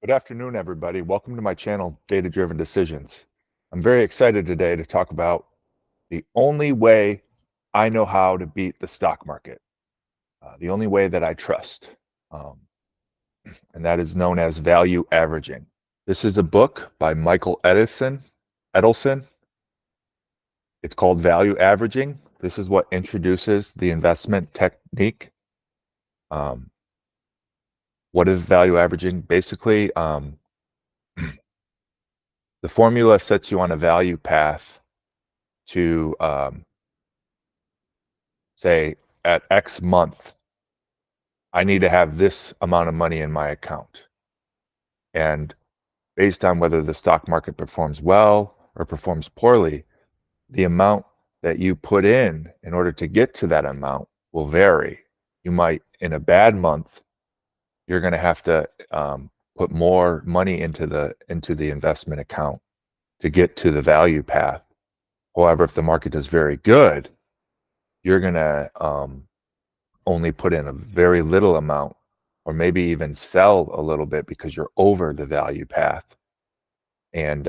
Good afternoon, everybody. Welcome to my channel, Data Driven Decisions. I'm very excited today to talk about the only way I know how to beat the stock market, the only way that I trust, um, and that is known as value averaging. This is a book by Michael Edelson. It's called Value Averaging. This is what introduces the investment technique. Um, what is value averaging? Basically, the formula sets you on a value path to say at X month, I need to have this amount of money in my account. And based on whether the stock market performs well or performs poorly, the amount that you put in order to get to that amount will vary. You might, in a bad month, you're going to have to put more money into the investment account to get to the value path. However, if the market is very good, you're going to only put in a very little amount, or maybe even sell a little bit because you're over the value path. And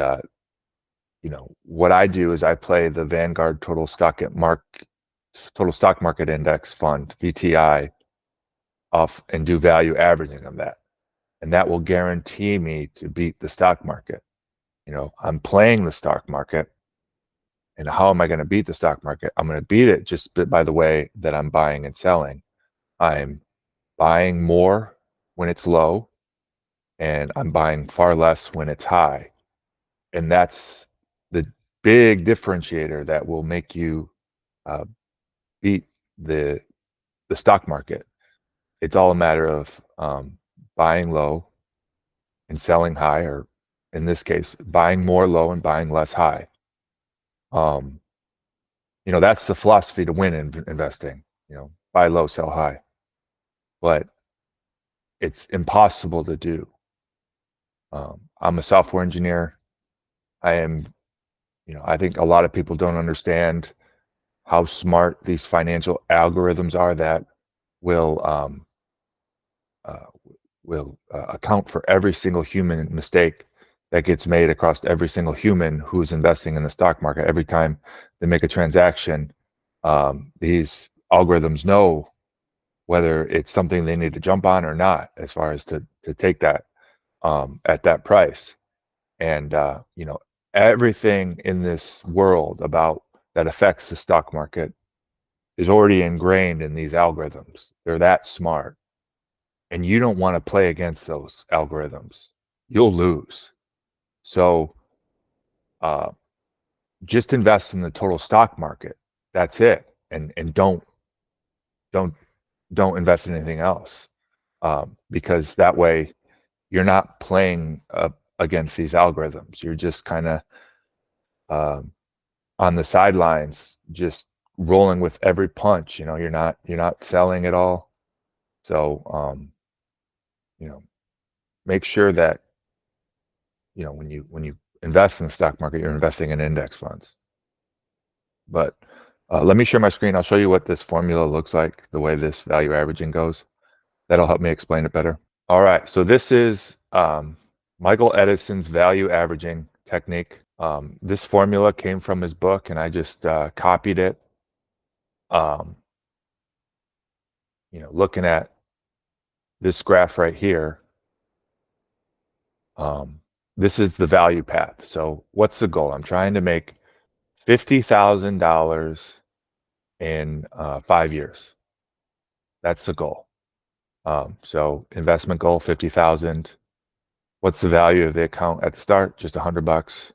what I do is I play the Vanguard Total Stock Market Index Fund (VTI) off and do value averaging of that, and that will guarantee me to beat the stock market. I'm playing the stock market, and how am I going to beat the stock market? I'm going to beat it just by the way that I'm buying and selling. I'm buying more when it's low, and I'm buying far less when it's high. And that's the big differentiator that will make you uh, beat the stock market. It's all a matter of buying low and selling high, or in this case, buying more low and buying less high. Um, that's the philosophy to win in investing. Buy low, sell high. But it's impossible to do. I'm a software engineer. I am, I think a lot of people don't understand how smart these financial algorithms are that will uh, account for every single human mistake that gets made across every single human who's investing in the stock market. Every time they make a transaction, these algorithms know whether it's something they need to jump on or not, as far as to take that at that price. And everything in this world about that affects the stock market is already ingrained in these algorithms. They're that smart. And you don't want to play against those algorithms. You'll lose. So uh, just invest in the total stock market. That's it. And don't don't invest in anything else, because that way you're not playing against these algorithms. You're just kind of on the sidelines, just rolling with every punch. You're not selling at all. So make sure that when you invest in the stock market, you're investing in index funds. But let me share my screen. I'll show you what this formula looks like, the way this value averaging goes. That'll help me explain it better. All right, so this is Michael Edison's value averaging technique. This formula came from his book, and I just copied it. Looking at this graph right here, this is the value path. So what's the goal? I'm trying to make $50,000 in 5 years. That's the goal. So investment goal, 50,000. What's the value of the account at the start? Just $100.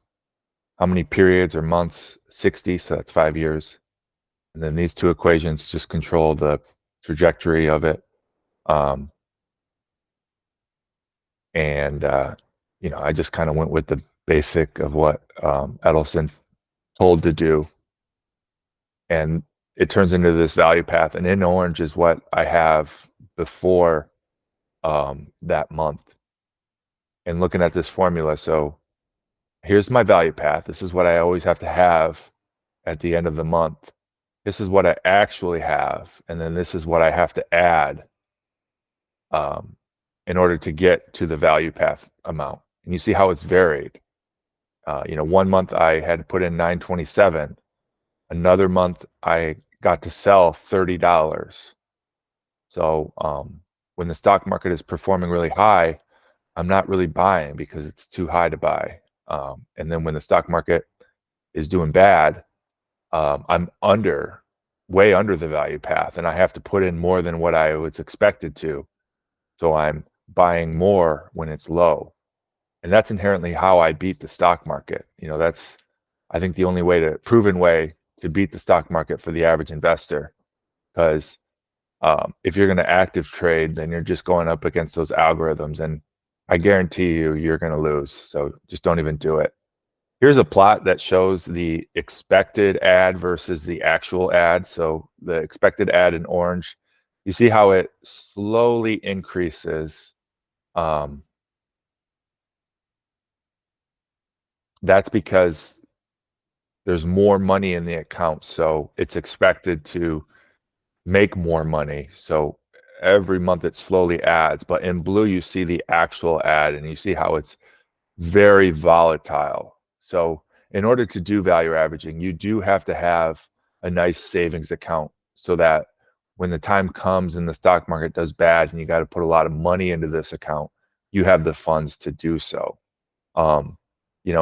How many periods or months? 60, so that's 5 years. And then these two equations just control the trajectory of it. I just kind of went with the basic of what Edelson told to do. And it turns into this value path. And in orange is what I have before that month. And looking at this formula, so here's my value path. This is what I always have to have at the end of the month. This is what I actually have. And then this is what I have to add. in order to get to the value path amount. And you see how it's varied. 1 month I had to put in $9.27. Another month I got to sell $30. So when the stock market is performing really high, I'm not really buying because it's too high to buy. And then when the stock market is doing bad, I'm way under the value path, and I have to put in more than what I was expected to. So I'm buying more when it's low. And that's inherently how I beat the stock market. That's, I think, the only proven way to beat the stock market for the average investor. Because if you're going to active trade, then you're just going up against those algorithms, and I guarantee you're going to lose. So just don't even do it. Here's a plot that shows the expected ad versus the actual ad. So the expected ad in orange, you see how it slowly increases. That's because there's more money in the account, so it's expected to make more money. So every month it slowly adds. But in blue, you see the actual ad, and you see how it's very volatile. So in order to do value averaging, you do have to have a nice savings account so that when the time comes and the stock market does bad and you got to put a lot of money into this account, you have the funds to do so.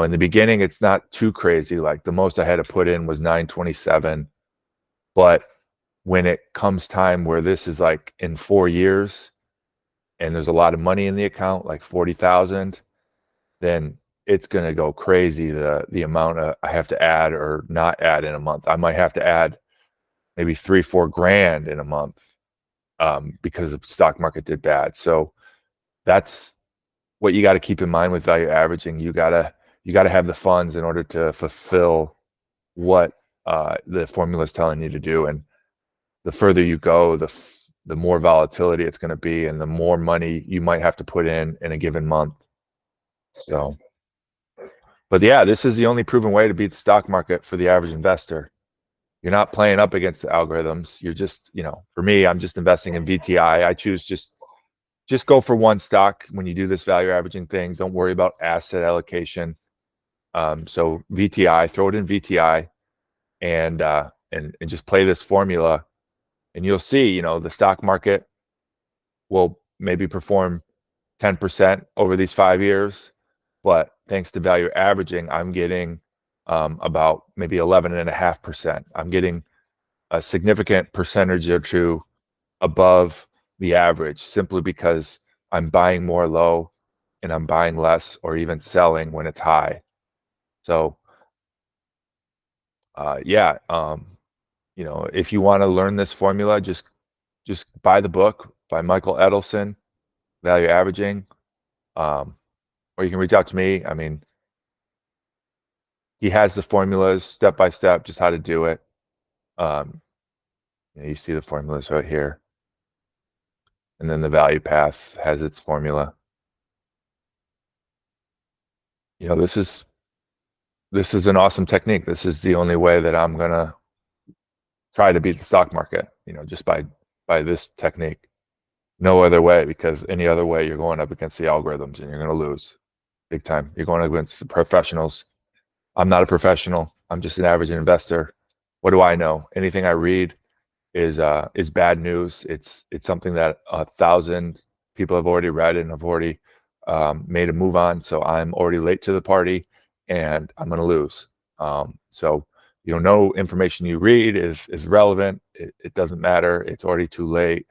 In the beginning, it's not too crazy. Like the most I had to put in was 927. But when it comes time where this is like in 4 years and there's a lot of money in the account, like 40,000, then it's going to go crazy, the amount I have to add or not add in a month. I might have to add maybe 3-4 grand in a month because the stock market did bad. So that's what you got to keep in mind with value averaging. You gotta have the funds in order to fulfill what the formula is telling you to do. And the further you go, the more volatility it's going to be, and the more money you might have to put in a given month. So, but yeah, this is the only proven way to beat the stock market for the average investor. You're not playing up against the algorithms. You're just, for me, I'm just investing in VTI. I choose just go for one stock when you do this value averaging thing. Don't worry about asset allocation. So VTI, throw it in VTI, and just play this formula, and you'll see, the stock market will maybe perform 10% over these 5 years, but thanks to value averaging, I'm getting about maybe 11.5%. I'm getting a significant percentage or two above the average simply because I'm buying more low and I'm buying less or even selling when it's high. So yeah, if you want to learn this formula, just buy the book by Michael Edelson, Value Averaging, or you can reach out to me. I mean, he has the formulas step by step, just how to do it. You see the formulas right here, and then the value path has its formula. This is an awesome technique. This is the only way that I'm gonna try to beat the stock market. Just by this technique. No other way, because any other way you're going up against the algorithms and you're going to lose big time. You're going up against the professionals. I'm not a professional. I'm just an average investor. What do I know? Anything I read is bad news. It's something that 1,000 people have already read and have already made a move on. So I'm already late to the party, and I'm going to lose. So no information you read is relevant. It doesn't matter. It's already too late.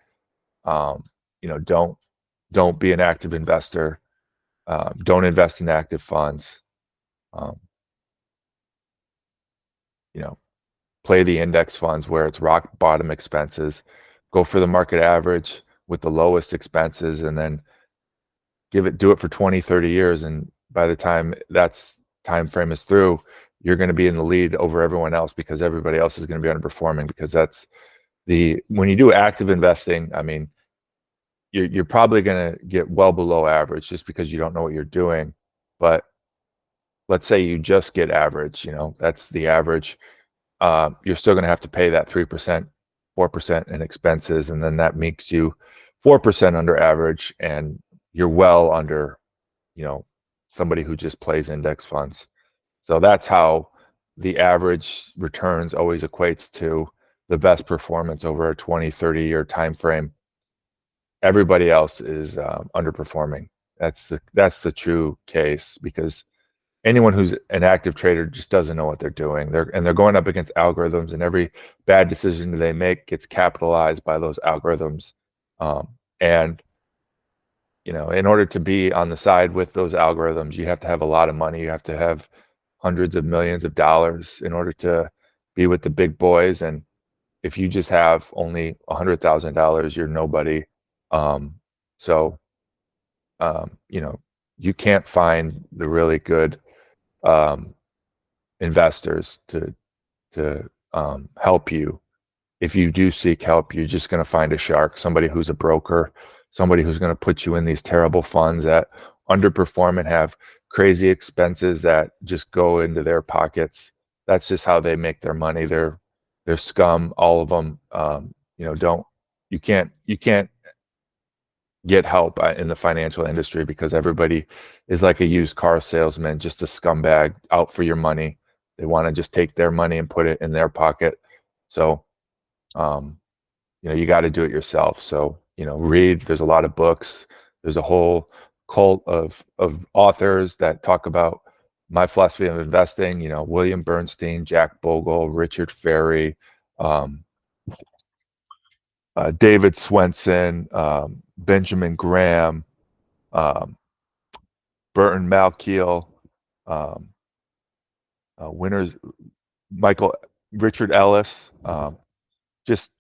Don't be an active investor. Don't invest in active funds. Play the index funds where it's rock bottom expenses. Go for the market average with the lowest expenses, and then do it for 20, 30 years. And by the time that's time frame is through, you're going to be in the lead over everyone else, because everybody else is going to be underperforming. Because when you do active investing, I mean, you're probably going to get well below average just because you don't know what you're doing. But let's say you just get average, that's the average. You're still going to have to pay that 3%, 4% in expenses, and then that makes you 4% under average. And you're well under, somebody who just plays index funds. So that's how the average returns always equates to the best performance over a 20, 30-year time frame. Everybody else is underperforming. That's the true case, because anyone who's an active trader just doesn't know what they're doing. They're going up against algorithms, and every bad decision they make gets capitalized by those algorithms. And in order to be on the side with those algorithms, you have to have a lot of money. You have to have hundreds of millions of dollars in order to be with the big boys. And if you just have only $100,000, you're nobody. So you can't find the really good investors to help you. If you do seek help, you're just going to find a shark, somebody who's a broker, somebody who's going to put you in these terrible funds that underperform and have crazy expenses that just go into their pockets. That's just how they make their money. They're scum, all of them. Don't you can't get help in the financial industry, because everybody is like a used car salesman, just a scumbag out for your money. They want to just take their money and put it in their pocket. So um, you got to do it yourself. So read. There's a lot of books. There's a whole cult of authors that talk about my philosophy of investing. William Bernstein, Jack Bogle, Richard Ferry, um, David Swenson, Benjamin Graham, um, Burton Malkiel, um, winners, Michael, Richard Ellis, just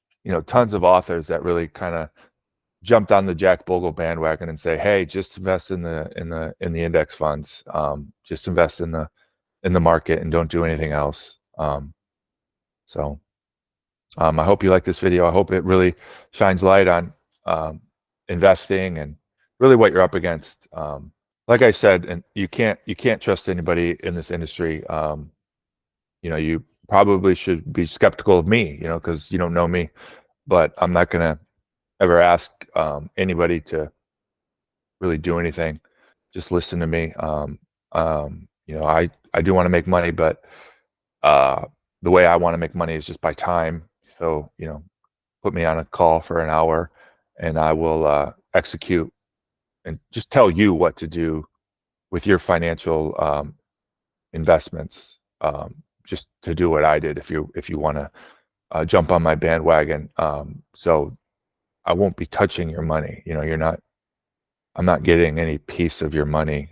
tons of authors that really kind of jumped on the Jack Bogle bandwagon and say, hey, just invest in the index funds, just invest in the market and don't do anything else. So I hope you like this video. I hope it really shines light on investing and really what you're up against. Like I said, and you can't trust anybody in this industry. You probably should be skeptical of me, because you don't know me. But I'm not gonna ever ask anybody to really do anything. Just listen to me. I do want to make money, but the way I want to make money is just by time. So put me on a call for an hour, and I will execute and just tell you what to do with your financial investments. Just to do what I did, if you want to jump on my bandwagon. So I won't be touching your money. I'm not getting any piece of your money.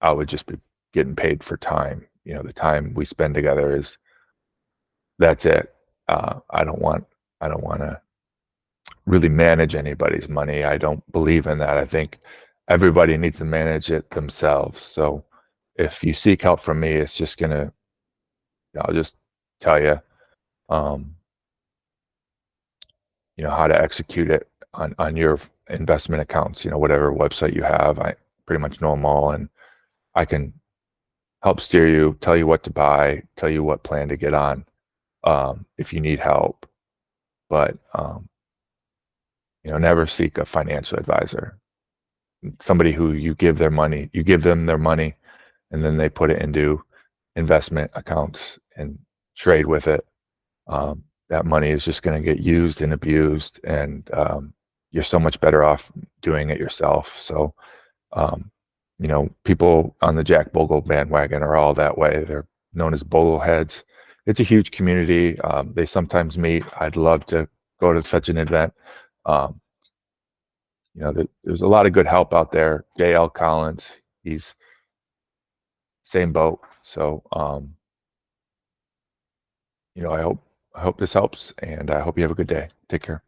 I would just be getting paid for time. The time we spend together that's it. I don't want to really manage anybody's money. I don't believe in that. I think everybody needs to manage it themselves. So if you seek help from me, it's just gonna, I'll just tell you, um, how to execute it on your investment accounts. Whatever website you have, I pretty much know them all, and I can help steer you, tell you what to buy, tell you what plan to get on, if you need help. But never seek a financial advisor. Somebody who you give them their money, and then they put it into investment accounts and trade with it. That money is just going to get used and abused, and you're so much better off doing it yourself. So, people on the Jack Bogle bandwagon are all that way. They're known as Bogleheads. It's a huge community. They sometimes meet. I'd love to go to such an event. Um, there's a lot of good help out there. Dale Collins, he's same boat. So, I hope this helps, and I hope you have a good day. Take care.